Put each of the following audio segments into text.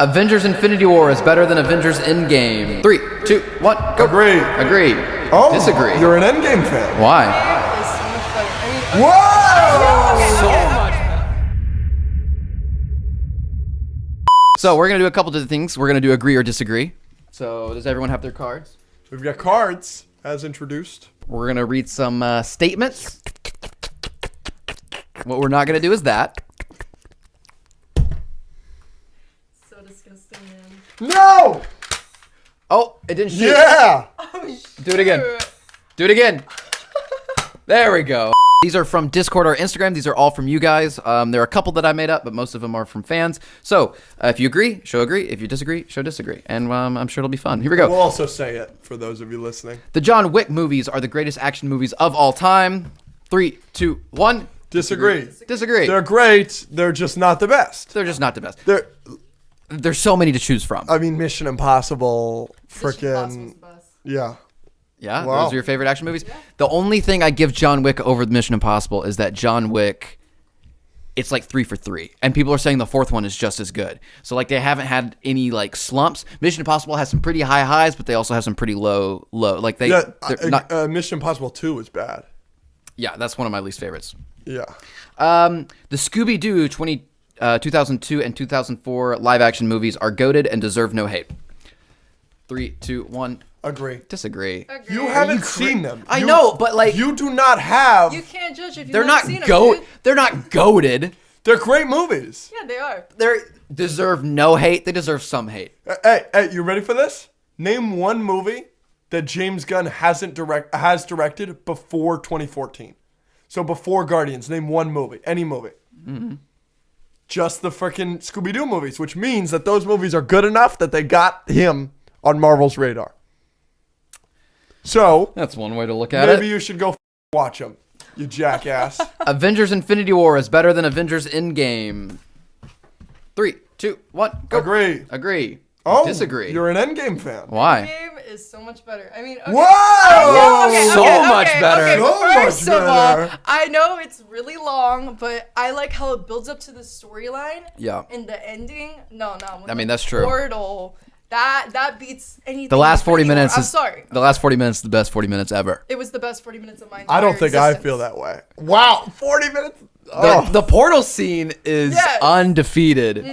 Avengers Infinity War is better than Avengers Endgame. 3, 2, 1, go. Agree. Agree. Oh, disagree. You're an Endgame fan. Why? Whoa! So we're going to do a couple of things. We're going to do agree or disagree. So does everyone have their cards? We've got cards, as introduced. We're going to read some statements. What we're not going to do is that. So disgusting, man. No! Oh, it didn't shoot. Yeah! Do it again. Do it again. There we go. These are from Discord or Instagram. These are all from you guys. There are a couple that I made up, but most of them are from fans. So if you agree, show agree. If you disagree, show disagree. And I'm sure it'll be fun. Here we go. We'll also say it for those of you listening. The John Wick movies are the greatest action movies of all time. 3, 2, 1. Disagree. Disagree. They're great. They're just not the best. They're just not the best. They're, There's so many to choose from. I mean, Mission Impossible, Mission Impossible's frickin' the best. yeah. Yeah, Wow. those are your favorite action movies? Yeah. The only thing I give John Wick over Mission Impossible is that John Wick, it's like 3 for 3. And people are saying the fourth one is just as good. So like they haven't had any like slumps. Mission Impossible has some pretty high highs, but they also have some pretty low. Like they, Yeah, they're not, Mission Impossible 2 is bad. yeah, that's one of my least favorites. Yeah. The Scooby Doo 2002 and 2004 live action movies are goated and deserve no hate. 3, 2, 1. Agree. Disagree. Agree. You haven't seen them. I know, but like You do not have. You can't judge if you they're haven't not seen them, dude. They're not goated. They're great movies. Yeah, they are. They deserve no hate. They deserve some hate. Hey, you ready for this? Name one movie that James Gunn has directed before 2014. So before Guardians, name one movie, any movie. Mm-hmm. Just the freaking Scooby Doo movies, which means that those movies are good enough that they got him on Marvel's radar. So That's one way to look at maybe it. you should go watch them, you jackass. Avengers Infinity War is better than Avengers Endgame. 3, 2, 1, go. Agree. Agree. Oh, Disagree. You're an Endgame fan. Why? Game is so much better. I mean, okay. Whoa! So much better. Okay, So first much of all, better. I know it's really long, but I like how it builds up to the storyline. Yeah. And the ending. No. I mean, that's true. Portal. That beats anything. The last 40 anymore. minutes I'm is sorry. The last 40 minutes is the best 40 minutes ever. It was the best 40 minutes of my entire I don't think I existence. feel that way. Wow, 40 minutes? Oh. The portal scene is Yes. undefeated.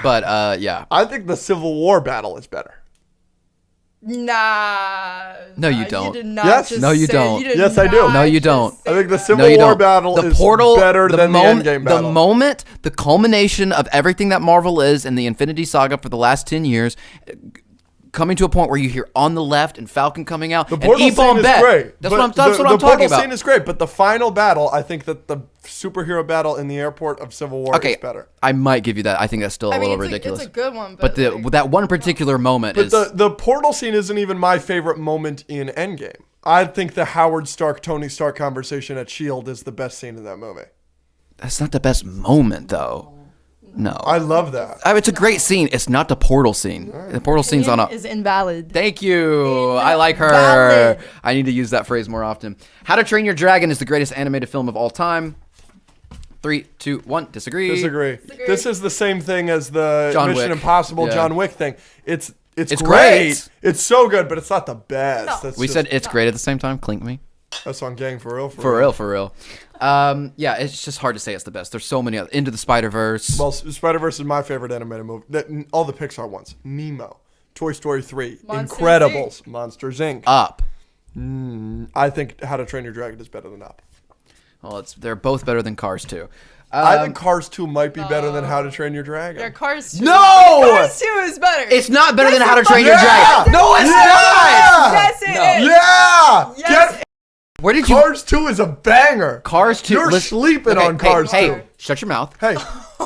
But yeah. I think the Civil War battle is better. Nah. No, you nah, don't. You did not Yes. just No, you say- don't. did Yes, I do. not No, you just don't. say I think the that. Civil No, you War don't. battle The is portal, better than the Endgame battle. The moment, the culmination of everything that Marvel is in the Infinity Saga for the last 10 years, coming to a point where you hear On the Left and Falcon coming out, The and portal scene is Bet. great. That's but what I'm talking the portal about. scene is great, but the final battle, I think that the superhero battle in the airport of Civil War Okay, is better. I might give you that. I think that's still a I mean, little it's ridiculous. it's a good one, but like, that one particular moment But is. the portal scene isn't even my favorite moment in Endgame. I think the Howard Stark, Tony Stark conversation at S.H.I.E.L.D. is the best scene in that movie. That's not the best moment, though. No. I love that. It's a great scene. It's not the portal scene. The portal scene's on a. is invalid. Thank you. I like her. Invalid. I need to use that phrase more often. How to Train Your Dragon is the greatest animated film of all time. 3, 2, 1. Disagree. Disagree. This is the same thing as the John Mission Wick. Impossible Yeah. John Wick thing. It's It's great. great. It's so good, but it's not the best. No. That's We just- said it's great at the same time. Clink me. that's on gang for real. For real. Yeah, it's just hard to say it's the best. There's so many other. Into the Spider-Verse. Well, Spider-Verse is my favorite animated movie. All the Pixar ones. Nemo, Toy Story 3, Monsters, Incredibles, Monsters, Inc. Up. I think How to Train Your Dragon is better than Up. Well, they're both better than Cars 2. I think Cars 2 might be better than How to Train Your Dragon. Yeah, Cars 2. No! Cars 2 is better. It's not better Yes, than How to it Train Your fucking Dragon. is. No, it's Yeah! not. Yes, it No. is. Yeah! Yes, Where did you? Cars 2 is a banger. Cars 2. You're sleeping on Cars 2. Hey, shut your mouth. Hey,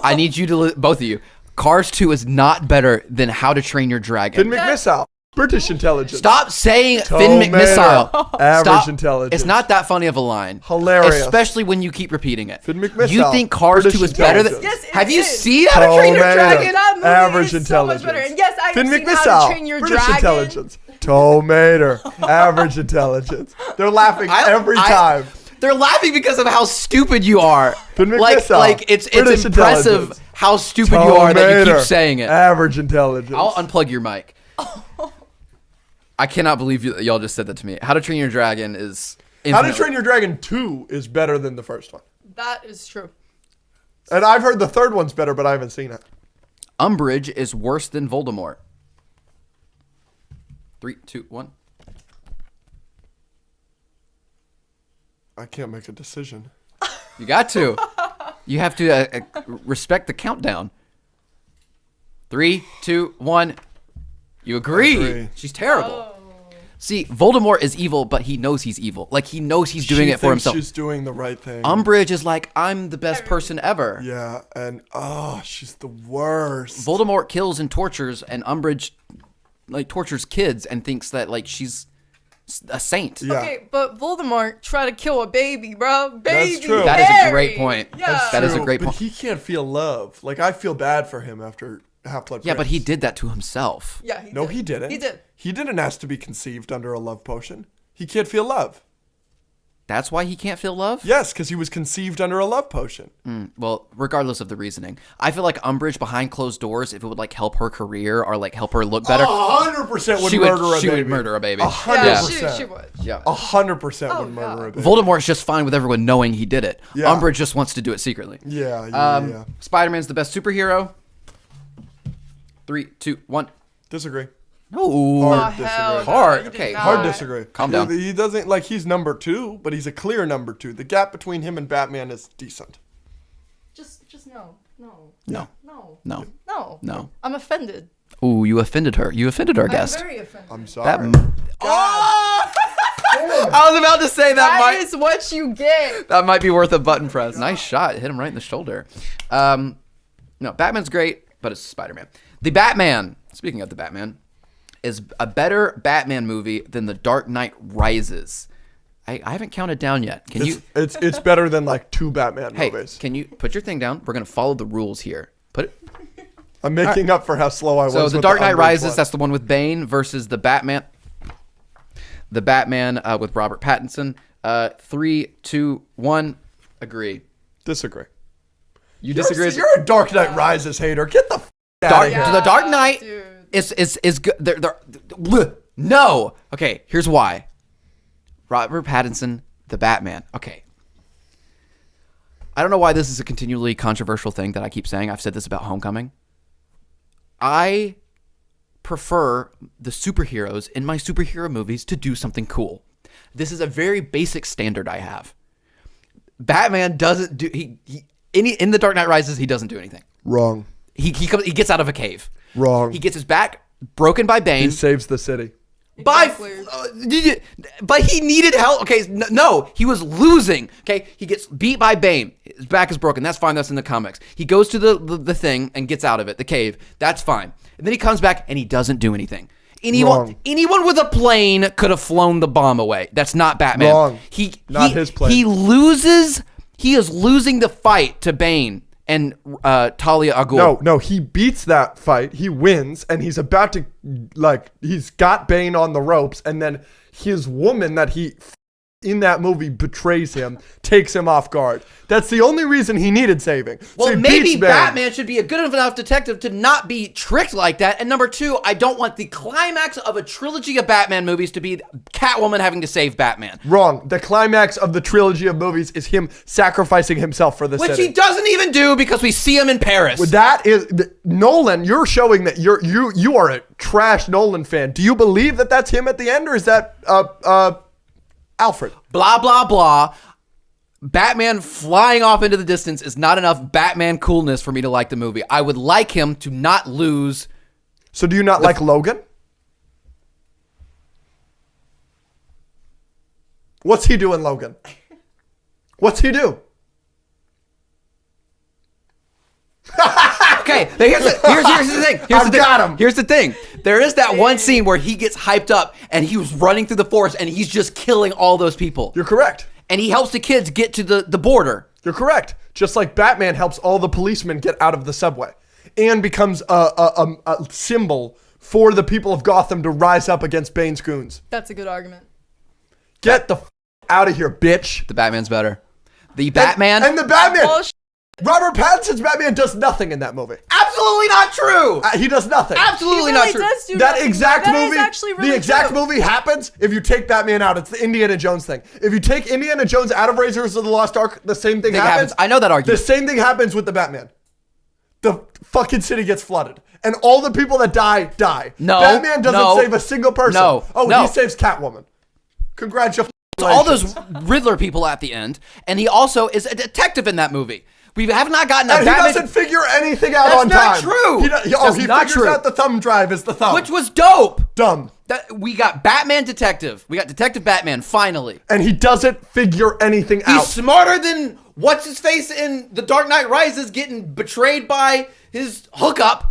I need you to both of you. Cars 2 is not better than How to Train Your Dragon. Finn McMissile. British intelligence. Stop saying Finn McMissile. Average Stop. intelligence. It's not that funny of a line. Hilarious. Especially when you keep repeating it. Finn McMissile. You think Cars British 2 is better than... intelligence. Yes, it Have you is. seen How to Train Your Tomato. Dragon? That movie Average is so much intelligence. better. And yes, I've Finn seen How McMissile. to Train Your British Dragon. intelligence. Tomato. Average intelligence. They're laughing every time. They're laughing because of how stupid you are. Finn like McMissile. it's British impressive intelligence. how stupid you are that you keep Tomater. saying it. Average intelligence. I'll unplug your mic. I cannot believe y'all just said that to me. How to Train Your Dragon is How to infinitely- Train Your Dragon 2 is better than the first one. That is true. And I've heard the third one's better, but I haven't seen it. Umbridge is worse than Voldemort. 3, 2, 1. I can't make a decision. You got to. You have to respect the countdown. 3, 2, 1. You agree. Agree. She's terrible. Oh. See, Voldemort is evil, but he knows he's evil. Like, he knows he's doing She it for thinks himself. She's doing the right thing. Umbridge is like, I'm the best person ever. Yeah, and she's the worst. Voldemort kills and tortures, and Umbridge, like, tortures kids and thinks that, like, she's a saint. Yeah. Okay, but Voldemort tried to kill a baby, bro. Baby true. That is a Harry. great point. Yeah. That is a True, great but point. he can't feel love. Like, I feel bad for him after Half-Blood Yeah, but Prince. he did that to himself. Yeah, he No, did. he didn't. He did. He didn't ask to be conceived under a love potion. He can't feel love. That's why he can't feel love? Yes, because he was conceived under a love potion. Well, regardless of the reasoning, I feel like Umbridge behind closed doors, if it would like help her career or like help her look better, 100% would she murder a she baby. would murder a baby. 100%. Yeah, she would. Yeah. 100% Oh, would murder yeah. a baby. Voldemort's just fine with everyone knowing he did it. Yeah. Umbridge just wants to do it secretly. Yeah. Spider-Man's the best superhero. 3, 2, 1. Disagree. No. Oh, Hard hell disagree. no, Hard, you did okay, not. Hard disagree. Calm down. He doesn't, like, he's number 2, but he's a clear number 2. The gap between him and Batman is decent. Just no. No. No. No. No. No. I'm offended. Ooh, you offended her. You offended our guest. I'm very offended. I'm That sorry. Oh! I was about to say That is what you get. that might be worth a button press. Nice shot. Hit him right in the shoulder. No, Batman's great, but it's Spider-Man. The Batman, speaking of the Batman, is a better Batman movie than The Dark Knight Rises. I haven't counted down yet. Can you? It's better than, like, 2 Batman Hey, movies. can you put your thing down? We're gonna follow the rules here. Put it. I'm making up for how slow I was. So The with Dark Knight Umbridge Rises. one. That's the one with Bane versus the Batman. The Batman with Robert Pattinson. 3, 2, 1. Agree. Disagree. You disagree? You're a Dark Knight Rises hater. Get the out of here. The Dark Knight dude. is good. No. Okay, here's why. Robert Pattinson, the Batman. Okay. I don't know why this is a continually controversial thing that I keep saying. I've said this about Homecoming. I prefer the superheroes in my superhero movies to do something cool. This is a very basic standard I have. Batman doesn't do in The Dark Knight Rises, he doesn't do anything. Wrong. He gets out of a cave. Wrong. He gets his back broken by Bane. He saves the city. Exactly. But he needed help. Okay, no, he was losing. Okay, he gets beat by Bane. His back is broken. That's fine. That's in the comics. He goes to the thing and gets out of it, the cave. That's fine. And then he comes back and he doesn't do anything. Wrong. Anyone with a plane could have flown the bomb away. That's not Batman. Wrong. Not his plane. He loses. He is losing the fight to Bane and Talia al Ghul. No, he beats that fight. He wins, and he's about to, like, he's got Bane on the ropes, and then his woman that he in that movie betrays him, takes him off guard. That's the only reason he needed saving. Well, So he maybe beats Bane. Batman should be a good enough detective to not be tricked like that. And number two, I don't want the climax of a trilogy of Batman movies to be Catwoman having to save Batman. Wrong. The climax of the trilogy of movies is him sacrificing himself for the Which city. he doesn't even do because we see him in Paris. That is Nolan. You're showing that you are a trash Nolan fan. Do you believe that that's him at the end, or is that Alfred? Blah, blah, blah. Batman flying off into the distance is not enough Batman coolness for me to like the movie. I would like him to not lose. So do you not like Logan? What's he do in Logan? What's he do? Okay, here's the thing. Got him. Here's the thing. There is that one scene where he gets hyped up and he was running through the forest and he's just killing all those people. You're correct. And he helps the kids get to the border. You're correct. Just like Batman helps all the policemen get out of the subway and becomes a symbol for the people of Gotham to rise up against Bane's goons. That's a good argument. Get the out of here, bitch. The Batman's better. The Batman. And the Batman. Bullshit. Robert Pattinson's Batman does nothing in that movie. Absolutely not true. He does nothing. Absolutely He really not true. does do That nothing. exact That is movie, actually really the exact true. movie happens if you take Batman out. It's the Indiana Jones thing. If you take Indiana Jones out of Raiders of the Lost Ark, the same thing happens. I know that The argument. same thing happens with the Batman. The fucking city gets flooded, and all the people that die. No, Batman doesn't no, save a single person. no, Oh, no. he saves Catwoman. Congratulations. All those Riddler people at the end, and he also is a detective in that movie. We have not gotten a And he Batman, doesn't figure anything out That's on not time. true. He That's not figures true. out the thumb drive is the thumb. which was dope. dumb. We got Batman Detective. We got Detective Batman finally. And he doesn't figure anything He's out. smarter than what's his face in The Dark Knight Rises, getting betrayed by his hookup.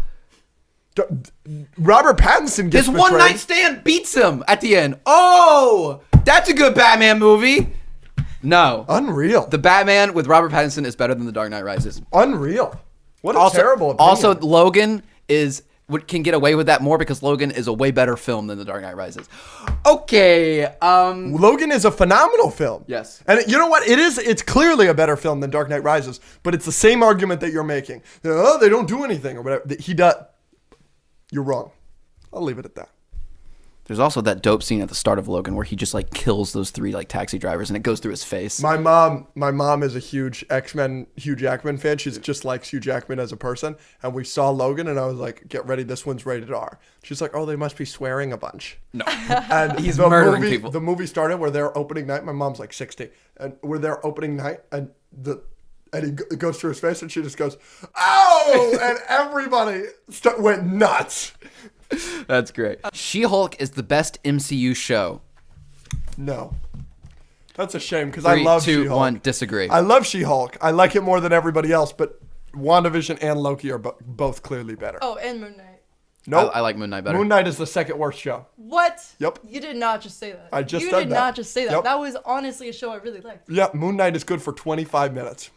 Robert Pattinson gets His one betrayed. night stand beats him at the end. Oh, that's a good Batman movie. No, Unreal. the Batman with Robert Pattinson is better than The Dark Knight Rises. Unreal. What a Also, terrible opinion. also Logan can get away with that more because Logan is a way better film than The Dark Knight Rises. Okay, Logan is a phenomenal film. Yes. And you know what? It's clearly a better film than Dark Knight Rises, but it's the same argument that you're making. Oh, they don't do anything or whatever. He does. You're wrong. I'll leave it at that. there's also that dope scene at the start of Logan where he just like kills those 3 like taxi drivers and it goes through his face. My mom is a huge X-Men Hugh Jackman fan. She just likes Hugh Jackman as a person. And we saw Logan and I was like, get ready, this one's rated R. She's like, oh, they must be swearing a bunch. No. And He's murdering movie, people. The movie started where their opening night, my mom's like 60, and we're their opening night and he goes through his face and she just goes, oh, and everybody went nuts. That's great. She-Hulk is the best MCU show. No. That's a shame because I 3, love 2, She-Hulk. 1, disagree. I love She-Hulk. I like it more than everybody else, but WandaVision and Loki are both clearly better. Oh, and Moon Knight. Nope. I like Moon Knight better. Moon Knight is the second worst show. What? Yep. You did not just say that. I just You said did that. not just say that. Yep. That was honestly a show I really liked. Yeah, Moon Knight is good for 25 minutes.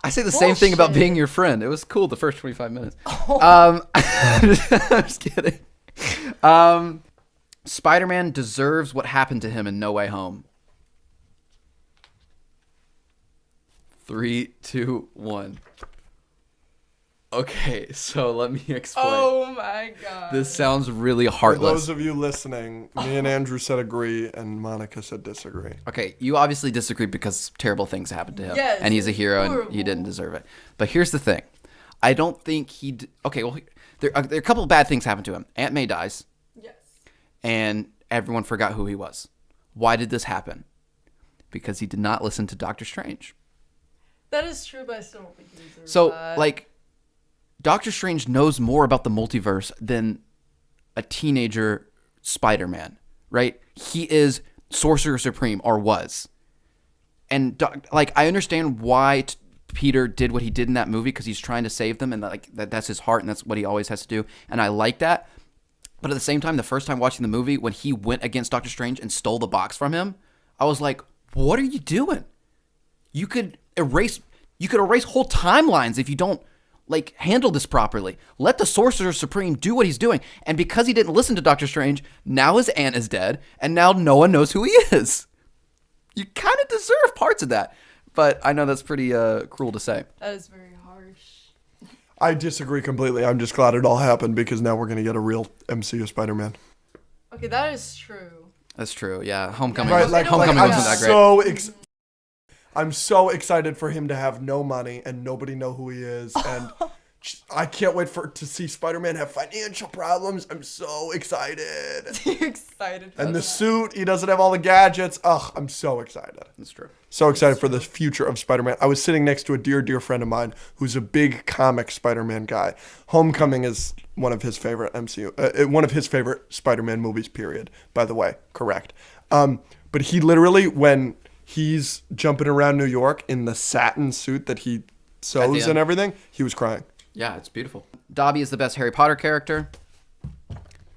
I say the same thing about Bullshit. being your friend. It was cool the first 25 minutes. I'm just kidding. Spider-Man deserves what happened to him in No Way Home. 3, 2, 1. Okay, so let me explain. Oh my god. This sounds really For heartless. those of you listening, me and Andrew said agree, and Monica said disagree. Okay, you obviously disagree because terrible things happened to him. Yes, and he's a hero and he horrible. didn't deserve it. But here's the thing. I don't think okay, well, there are a couple of bad things happen to him. Aunt May dies, Yes. and everyone forgot who he was. Why did this happen? Because he did not listen to Doctor Strange. That is true, but I still don't think he deserves So, that. like, Doctor Strange knows more about the multiverse than a teenager Spider-Man, right? He is Sorcerer Supreme, or was. And, I understand why Peter did what he did in that movie, because he's trying to save them, and that's his heart, and that's what he always has to do, and I like that. But at the same time, the first time watching the movie, when he went against Doctor Strange and stole the box from him, I was like, what are you doing? You could erase whole timelines if you don't handle this properly. Let the Sorcerer Supreme do what he's doing. And because he didn't listen to Doctor Strange, now his aunt is dead, and now no one knows who he is. You kind of deserve parts of that. But I know that's pretty cruel to say. that is very harsh. I disagree completely. I'm just glad it all happened because now we're going to get a real MCU Spider-Man. Okay, that is true. That's true, yeah. Homecoming, Right, Homecoming I'm wasn't that great. I'm so excited for him to have no money and nobody know who he is, and I can't wait to see Spider-Man have financial problems. I'm so excited. Excited. And the suit, he doesn't have all the gadgets. Ugh, I'm so excited. That's true. So excited for the future of Spider-Man. I was sitting next to a dear friend of mine who's a big comic Spider-Man guy. Homecoming is one of his favorite one of his favorite Spider-Man movies, period. By the way, correct. But he literally, when he's jumping around New York in the satin suit that he sews end. and everything, he was crying. Yeah, it's beautiful. Dobby is the best Harry Potter character.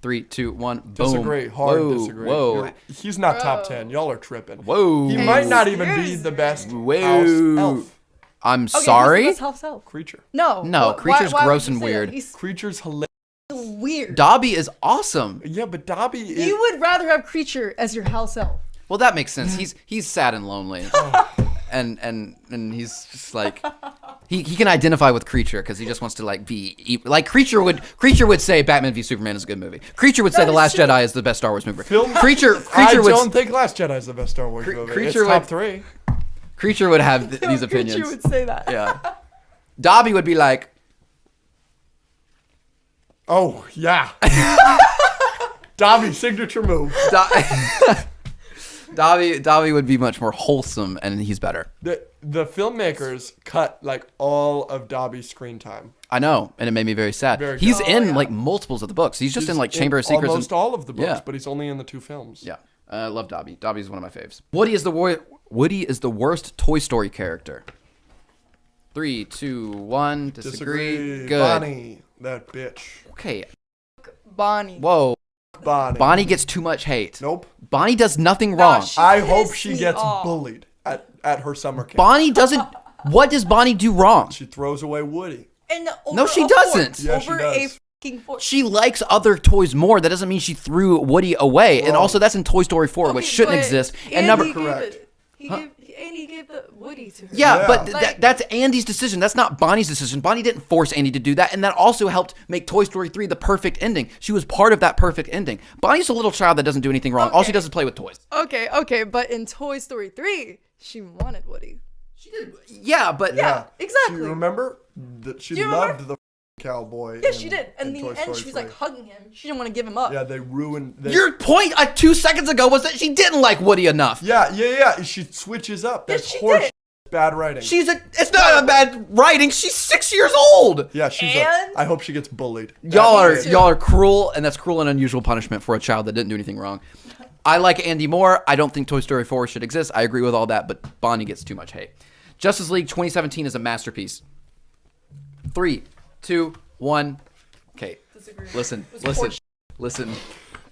3, 2, 1, boom. Disagree. Hard Whoa, disagree. Whoa. He's not top 10. Y'all are tripping. Whoa. He Hey, might not even be seriously. the best Whoa. house elf I'm Okay, sorry. Who's the best house elf? creature. No. No, Creature's why gross would you and say that? weird. He's Creature's hilarious. weird. Dobby is awesome. Yeah, but Dobby is... You would rather have Creature as your house elf. Well, that makes sense. He's sad and lonely. and he's just like he can identify with Creature because he just wants to like be like Creature would say Batman v Superman is a good movie. Creature would say The Last Jedi is the best Star Wars movie. Creature I would don't think Last Jedi is the best Star Wars movie. Creature It's top would- 3. Creature would have these opinions. Creature would say that. Yeah. Dobby would be like, Oh, yeah. Dobby, signature move. Dobby would be much more wholesome, and he's better. The filmmakers cut like all of Dobby's screen time. I know, and it made me very sad. He's in like multiples of the books. He's just in like Chamber of Secrets. Almost all of the books, Yeah. but he's only in the 2 films. Yeah, I love Dobby. Dobby's one of my faves. Woody is the worst Toy Story character. 3, 2, 1. Disagree. Good. Bonnie, that bitch. Okay. Bonnie. Whoa. Bonnie. Bonnie gets too much hate. Nope. Bonnie does nothing wrong. she I hope pissed she me gets off. bullied at her summer camp. Bonnie doesn't. What does Bonnie do wrong? She throws away Woody. And No, she a doesn't. Fort. Yeah, she Over does. a fucking fort. She likes other toys more. That doesn't mean she threw Woody away. And Wrong. also, that's in Toy Story 4, which Okay, shouldn't but exist. And Andy number. gave Correct. it- Andy gave the Woody to her. Yeah, Yeah. but Like- that's Andy's decision. That's not Bonnie's decision. Bonnie didn't force Andy to do that, and that also helped make Toy Story 3 the perfect ending. She was part of that perfect ending. Bonnie's a little child that doesn't do anything wrong. All she Okay. does is play with toys. Okay, but in Toy Story 3, she wanted Woody. She did. Yeah, but Yeah, exactly. She remember that she Do you loved remember? the cowboy. Yeah, she did. And in in Toy the end, Story she was 3. like hugging him. She didn't want to give him up. Yeah, they ruined. your point 2 seconds ago was that she didn't like Woody enough. Yeah. She switches up. That's she horse. did. Bad writing. It's not a bad writing. She's 6 years old. Yeah, And- I hope she gets bullied. Y'all too. are cruel, and that's cruel and unusual punishment for a child that didn't do anything wrong. I like Andy more. I don't think Toy Story 4 should exist. I agree with all that, but Bonnie gets too much hate. Justice League 2017 is a masterpiece. 3, 2, 1. Okay. Disagree. Listen.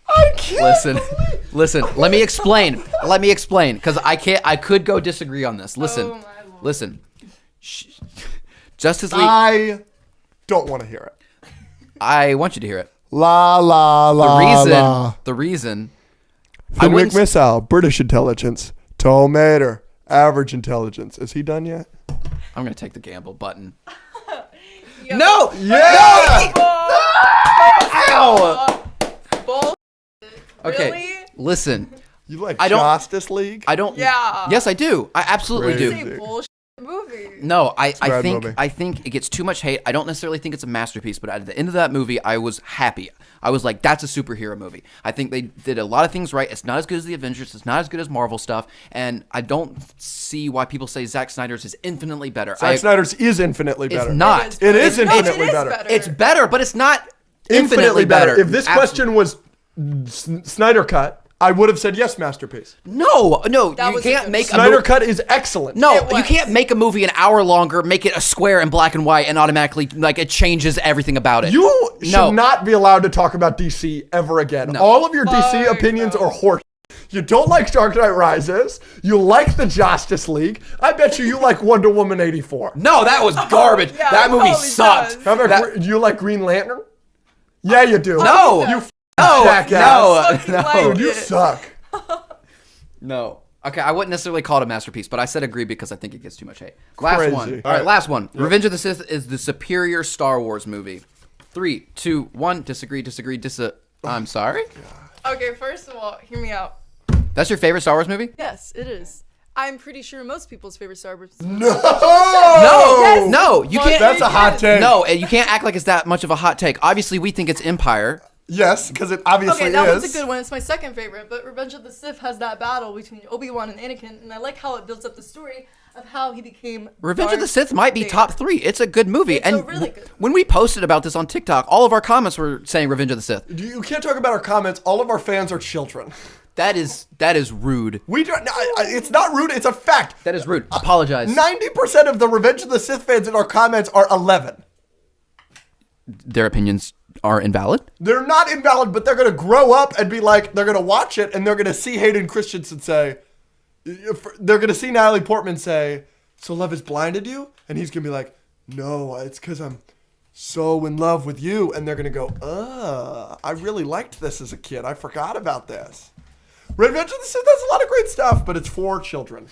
I can't. Listen. Let me explain, because I could go disagree on this. Listen. Oh, my Lord. Listen. Justice League. I don't want to hear it. I want you to hear it. La la The reason. Fenwick missile, British intelligence. Tomater, average intelligence. Is he done yet? I'm gonna take the gamble button. Yeah, No. Yeah. Ow. Bull. Okay. Really? Listen. You like I don't- Josstice League? I don't. Yeah. Yes, I do. I absolutely Crazy. It's do. a bullshit movie. No, I bad think movie. I think it gets too much hate. I don't necessarily think it's a masterpiece, but at the end of that movie, I was happy. I was like, that's a superhero movie. I think they did a lot of things right. It's not as good as the Avengers. It's not as good as Marvel stuff, and I don't see why people say Zack Snyder's is infinitely better. Zack Snyder's is infinitely It's better. not. It is No, infinitely it is better. better. It's better, but it's not infinitely better. If this question was Snyder Cut, I would have said yes, masterpiece. No, That you was a can't good make a Snyder movie. Cut is excellent. No, It you was. can't make a movie an hour longer, make it a square in black and white, and automatically like it changes everything about it. You should No. not be allowed to talk about DC ever again. No. All of your DC Fuck opinions no. are horse. You don't like Dark Knight Rises. You like the Justice League. I bet you like Wonder Woman 84. No, that was garbage. Yeah, that it movie probably sucked. does. How about That- do you like Green Lantern? Yeah, you do. No, You no, jackass. Fucking no, like Dude, you it. suck. no. Okay, I wouldn't necessarily call it a masterpiece, but I said agree because I think it gets too much hate. Last Crazy. one. All All right, right. last one. Revenge of the Sith is the superior Star Wars movie. 3, 2, 1. Disagree. I'm sorry. Okay, first of all, hear me out. That's your favorite Star Wars movie? Yes, it is. I'm pretty sure most people's favorite Star Wars. No. Yes. No, you can't. That's a hot take. No, you can't act like it's that much of a hot take. Obviously, we think it's Empire. Yes, because it obviously Okay, that is. one's a good one. It's my second favorite, but Revenge of the Sith has that battle between Obi-Wan and Anakin, and I like how it builds up the story of how he became Revenge of the Darth Sith might be Vader. top 3. It's a good movie. It's and a really good when we posted about this on TikTok, all of our comments were saying Revenge of the Sith. You can't talk about our comments. All of our fans are children. That is rude. We don't. It's not rude. It's a fact. That is rude. Apologize. 90% of the Revenge of the Sith fans in our comments are 11. Their opinions are invalid. They're not invalid, but they're gonna grow up and be like, they're gonna watch it and they're gonna see Hayden Christensen say, they're gonna see Natalie Portman say, "So love has blinded you," and he's gonna be like, "No, it's because I'm so in love with you," and they're gonna go, I really liked this as a kid. I forgot about this. Revenge of the Sith has a lot of great stuff, but it's for children.